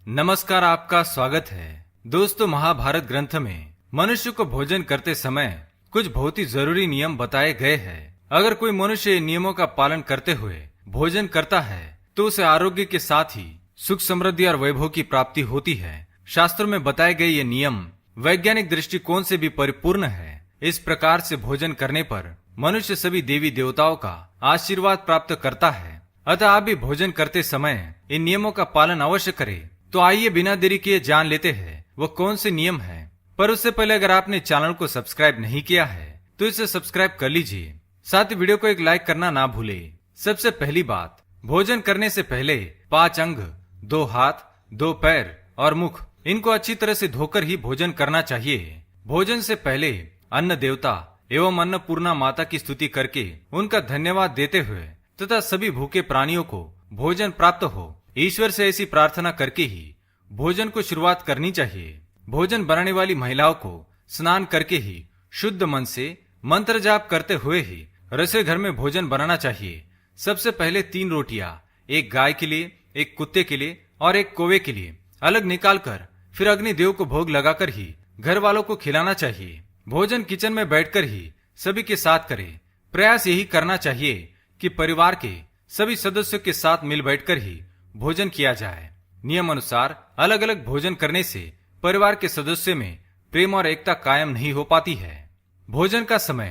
नमस्कार, आपका स्वागत है। दोस्तों, महाभारत ग्रंथ में मनुष्य को भोजन करते समय कुछ बहुत ही जरूरी नियम बताए गए हैं। अगर कोई मनुष्य नियमों का पालन करते हुए भोजन करता है तो उसे आरोग्य के साथ ही सुख, समृद्धि और वैभव की प्राप्ति होती है। शास्त्रों में बताए गए ये नियम वैज्ञानिक दृष्टिकोण से भी परिपूर्ण है। इस प्रकार से भोजन करने पर मनुष्य सभी देवी देवताओं का आशीर्वाद प्राप्त करता है। अतः आप भी भोजन करते समय इन नियमों का पालन अवश्य करें। तो आइए बिना देरी किए जान लेते हैं वो कौन से नियम हैं। पर उससे पहले अगर आपने चैनल को सब्सक्राइब नहीं किया है तो इसे सब्सक्राइब कर लीजिए। साथ ही वीडियो को एक लाइक करना ना भूले। सबसे पहली बात, भोजन करने से पहले 5 अंग, 2 हाथ, 2 पैर और मुख, इनको अच्छी तरह से धोकर ही भोजन करना चाहिए। भोजन से पहले अन्न देवता एवं अन्नपूर्णा माता की स्तुति करके उनका धन्यवाद देते हुए तथा सभी भूखे प्राणियों को भोजन प्राप्त हो, ईश्वर से ऐसी प्रार्थना करके ही भोजन को शुरुआत करनी चाहिए। भोजन बनाने वाली महिलाओं को स्नान करके ही शुद्ध मन से मंत्र जाप करते हुए ही रसोई घर में भोजन बनाना चाहिए। सबसे पहले 3 रोटियां, एक गाय के लिए, एक कुत्ते के लिए और एक कौवे के लिए अलग निकालकर फिर अग्निदेव को भोग लगाकर ही घर वालों को खिलाना चाहिए। भोजन किचन में बैठकर ही सभी के साथ करें। प्रयास यही करना चाहिए कि परिवार के सभी सदस्यों के साथ मिल बैठकर ही भोजन किया जाए। नियम अनुसार अलग अलग भोजन करने से परिवार के सदस्यों में प्रेम और एकता कायम नहीं हो पाती है। भोजन का समय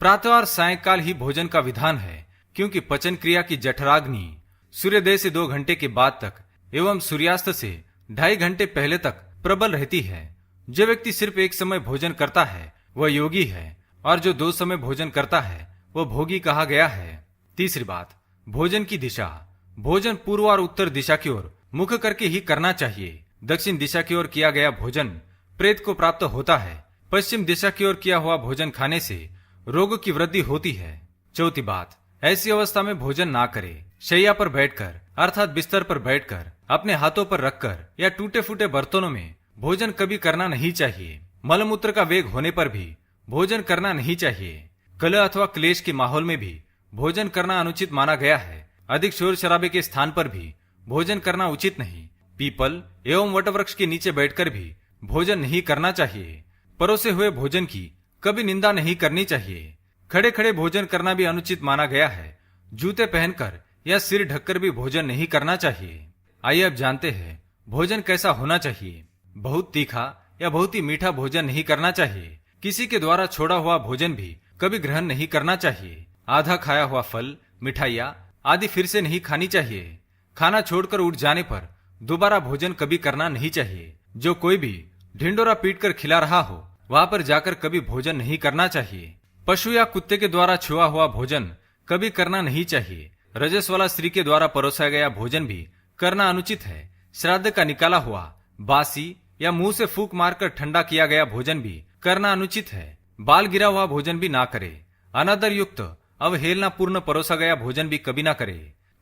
प्रातः और सायंकाल ही भोजन का विधान है, क्योंकि पचन क्रिया की जठराग्नि सूर्योदय से 2 घंटे के बाद तक एवं सूर्यास्त से 2.5 घंटे पहले तक प्रबल रहती है। जो व्यक्ति सिर्फ एक समय भोजन करता है वह योगी है, और जो 2 समय भोजन करता है वह भोगी कहा गया है। तीसरी बात, भोजन की दिशा। भोजन पूर्व और उत्तर दिशा की ओर मुख करके ही करना चाहिए। दक्षिण दिशा की ओर किया गया भोजन प्रेत को प्राप्त होता है। पश्चिम दिशा की ओर किया हुआ भोजन खाने से रोग की वृद्धि होती है। चौथी बात, ऐसी अवस्था में भोजन ना करे। शैया पर बैठकर अर्थात बिस्तर पर बैठकर अपने हाथों पर रखकर या टूटे फूटे बर्तनों में भोजन कभी करना नहीं चाहिए। मलमूत्र का वेग होने पर भी भोजन करना नहीं चाहिए। कलह अथवा क्लेश के माहौल में भी भोजन करना अनुचित माना गया है। अधिक शोर शराबे के स्थान पर भी भोजन करना उचित नहीं। पीपल एवं वटवृक्ष के नीचे बैठकर भी भोजन नहीं करना चाहिए। परोसे हुए भोजन की कभी निंदा नहीं करनी चाहिए। खड़े खड़े भोजन करना भी अनुचित माना गया है। जूते पहनकर या सिर ढककर भी भोजन नहीं करना चाहिए। आइए अब जानते हैं भोजन कैसा होना चाहिए। बहुत तीखा या बहुत ही मीठा भोजन नहीं करना चाहिए। किसी के द्वारा छोड़ा हुआ भोजन भी कभी ग्रहण नहीं करना चाहिए। आधा खाया हुआ फल, मिठाइयाँ आदि फिर से नहीं खानी चाहिए। खाना छोड़कर उठ जाने पर दोबारा भोजन कभी करना नहीं चाहिए। जो कोई भी ढिंडोरा पीटकर खिला रहा हो वहां पर जाकर कभी भोजन नहीं करना चाहिए। पशु या कुत्ते के द्वारा छुआ हुआ भोजन कभी करना नहीं चाहिए। रजस वाला स्त्री के द्वारा परोसा गया भोजन भी करना अनुचित है। श्राद्ध का निकाला हुआ, बासी या मुंह से फूंक मारकर ठंडा किया गया भोजन भी करना अनुचित है। बाल गिरा हुआ भोजन भी ना करे। अनादर युक्त अवहेलना पूर्ण परोसा गया भोजन भी कभी ना करे।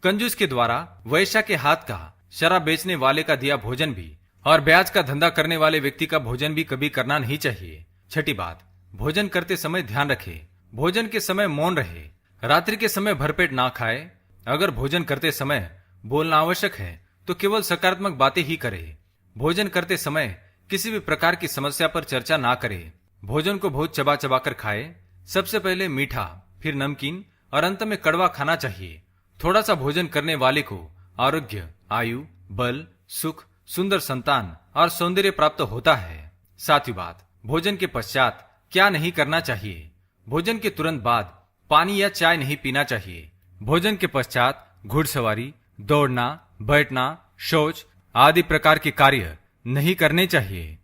कंजूस के द्वारा वैश्या के हाथ का, शराब बेचने वाले का दिया भोजन भी और ब्याज का धंधा करने वाले व्यक्ति का भोजन भी कभी करना नहीं चाहिए। छठी बात, भोजन करते समय ध्यान रखे। भोजन के समय मौन रहे। रात्रि के समय भरपेट ना खाए। अगर भोजन करते समय बोलना आवश्यक है तो केवल सकारात्मक बातें ही करे। भोजन करते समय किसी भी प्रकार की समस्या पर चर्चा ना करे। भोजन को बहुत चबा चबा कर खाए। सबसे पहले मीठा, फिर नमकीन और अंत में कड़वा खाना चाहिए। थोड़ा सा भोजन करने वाले को आरोग्य, आयु, बल, सुख, सुंदर संतान और सौंदर्य प्राप्त होता है। सातवीं बात, भोजन के पश्चात क्या नहीं करना चाहिए। भोजन के तुरंत बाद पानी या चाय नहीं पीना चाहिए। भोजन के पश्चात घुड़सवारी, दौड़ना, बैठना, शौच आदि प्रकार के कार्य नहीं करने चाहिए।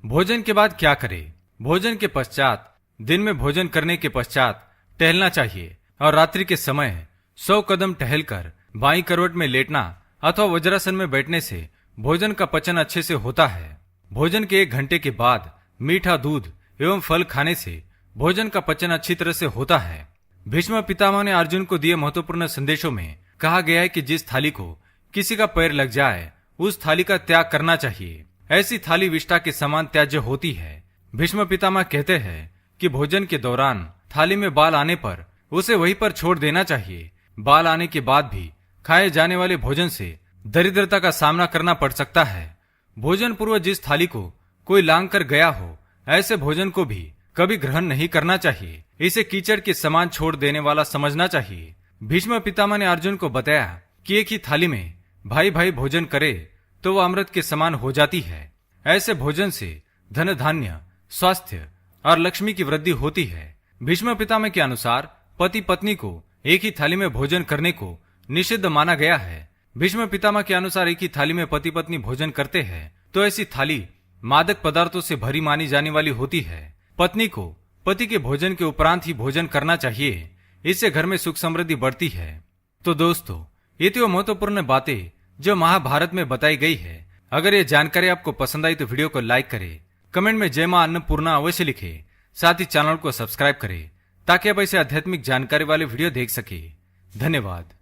भोजन के बाद क्या करें। भोजन के पश्चात दिन में भोजन करने के पश्चात टहलना चाहिए और रात्रि के समय 100 कदम टहलकर बाईं करवट में लेटना अथवा वज्रासन में बैठने से भोजन का पचन अच्छे से होता है। भोजन के 1 घंटे के बाद मीठा दूध एवं फल खाने से भोजन का पचन अच्छी तरह से होता है। भीष्म पितामह ने अर्जुन को दिए महत्वपूर्ण संदेशों में कहा गया है कि जिस थाली को किसी का पैर लग जाए उस थाली का त्याग करना चाहिए। ऐसी थाली विष्ठा के समान त्याज्य होती है। भीष्म पितामह कहते हैं कि भोजन के दौरान थाली में बाल आने पर उसे वहीं पर छोड़ देना चाहिए। बाल आने के बाद भी खाए जाने वाले भोजन से दरिद्रता का सामना करना पड़ सकता है। भोजन पूर्व जिस थाली को कोई लांग कर गया हो, ऐसे भोजन को भी कभी ग्रहण नहीं करना चाहिए। इसे कीचड़ के समान छोड़ देने वाला समझना चाहिए। भीष्म पितामह ने अर्जुन को बताया कि एक ही थाली में भाई भाई भोजन करे तो वह अमृत के समान हो जाती है। ऐसे भोजन से धन धान्य, स्वास्थ्य और लक्ष्मी की वृद्धि होती है। भीष्म पितामह के अनुसार पति पत्नी को एक ही थाली में भोजन करने को निषिद्ध माना गया है। भीष्म पितामह के अनुसार एक ही थाली में पति पत्नी भोजन करते हैं तो ऐसी थाली मादक पदार्थों से भरी मानी जाने वाली होती है। पत्नी को पति के भोजन के उपरांत ही भोजन करना चाहिए, इससे घर में सुख समृद्धि बढ़ती है। तो दोस्तों, ये थी वो महत्वपूर्ण बातें जो महाभारत में बताई गई है। अगर ये जानकारी आपको पसंद आई तो वीडियो को लाइक करें, कमेंट में जय मां अन्नपूर्णा अवश्य लिखें, साथ ही चैनल को सब्सक्राइब करें ताकि आप ऐसे आध्यात्मिक जानकारी वाले वीडियो देख सके। धन्यवाद।